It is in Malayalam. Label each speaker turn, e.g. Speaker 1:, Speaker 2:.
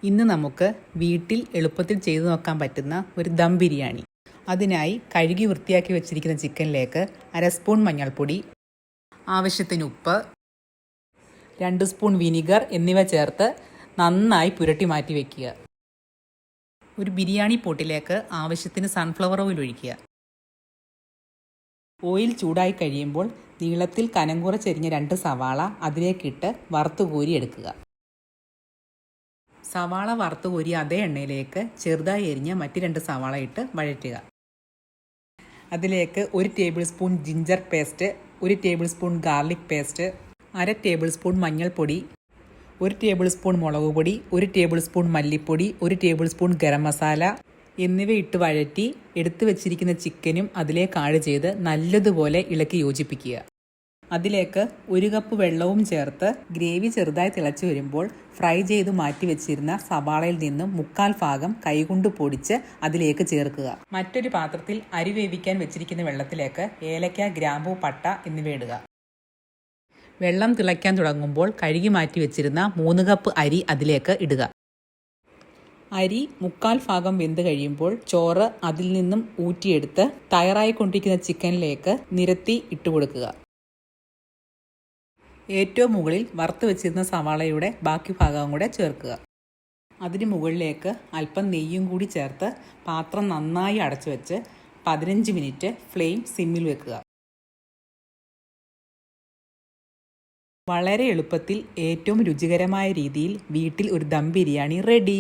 Speaker 1: ഇന്ന് നമുക്ക് വീട്ടിൽ എളുപ്പത്തിൽ ചെയ്തു നോക്കാൻ പറ്റുന്ന ഒരു ദം ബിരിയാണി. അതിനായി കഴുകി വൃത്തിയാക്കി വെച്ചിരിക്കുന്ന ചിക്കനിലേക്ക് 1/2 സ്പൂൺ മഞ്ഞൾപ്പൊടി, ആവശ്യത്തിന് ഉപ്പ്, 2 സ്പൂൺ വിനിഗർ എന്നിവ ചേർത്ത് നന്നായി പുരട്ടി മാറ്റി വയ്ക്കുക. ഒരു ബിരിയാണി പോട്ടിലേക്ക് ആവശ്യത്തിന് സൺഫ്ലവർ ഓയിൽ ഒഴിക്കുക. ഓയിൽ ചൂടായി കഴിയുമ്പോൾ നീളത്തിൽ കനം കുറച്ചെരിഞ്ഞ 2 സവാള അതിലേക്കിട്ട് വറുത്തുകോരി എടുക്കുക. സവാള വറുത്തുകോരി അതേ എണ്ണയിലേക്ക് ചെറുതായി എരിഞ്ഞ മറ്റ് 2 സവാള ഇട്ട് വഴറ്റുക. അതിലേക്ക് 1 table spoon ginger paste, 1 table spoon garlic paste, 1/2 table spoon മഞ്ഞൾപ്പൊടി, 1 ടേബിൾ സ്പൂൺ മുളക് പൊടി, 1 ടേബിൾ സ്പൂൺ മല്ലിപ്പൊടി, 1 ടേബിൾ സ്പൂൺ ഗരം മസാല എന്നിവ ഇട്ട് വഴറ്റി എടുത്തു വെച്ചിരിക്കുന്ന ചിക്കനും അതിലേക്ക് ആഡ് ചെയ്ത് നല്ലതുപോലെ ഇളക്കി യോജിപ്പിക്കുക. അതിലേക്ക് 1 കപ്പ് വെള്ളവും ചേർത്ത് ഗ്രേവി ചെറുതായി തിളച്ച് വരുമ്പോൾ ഫ്രൈ ചെയ്ത് മാറ്റി വെച്ചിരുന്ന സവാളയിൽ നിന്നും 1/4 ഭാഗം കൈകൊണ്ട് പൊടിച്ച് അതിലേക്ക് ചേർക്കുക. മറ്റൊരു പാത്രത്തിൽ അരി വേവിക്കാൻ വെച്ചിരിക്കുന്ന വെള്ളത്തിലേക്ക് ഏലക്ക, ഗ്രാമ്പൂ, പട്ട എന്നിവ ഇടുക. വെള്ളം തിളയ്ക്കാൻ തുടങ്ങുമ്പോൾ കഴുകി മാറ്റി വെച്ചിരുന്ന 3 കപ്പ് അരി അതിലേക്ക് ഇടുക. അരി 1/4 ഭാഗം വെന്ത് കഴിയുമ്പോൾ ചോറ് അതിൽ നിന്നും ഊറ്റിയെടുത്ത് തയ്യാറായിക്കൊണ്ടിരിക്കുന്ന ചിക്കനിലേക്ക് നിരത്തി ഇട്ടുകൊടുക്കുക. ഏറ്റവും മുകളിൽ വറുത്ത് വെച്ചിരുന്ന സവാളയുടെ ബാക്കി ഭാഗവും കൂടെ ചേർക്കുക. അതിന് മുകളിലേക്ക് അല്പം നെയ്യും കൂടി ചേർത്ത് പാത്രം നന്നായി അടച്ചു വെച്ച് 15 മിനിറ്റ് ഫ്ലെയിം സിമ്മിൽ വെക്കുക. വളരെ എളുപ്പത്തിൽ ഏറ്റവും രുചികരമായ രീതിയിൽ വീട്ടിൽ ഒരു ദം ബിരിയാണി റെഡി.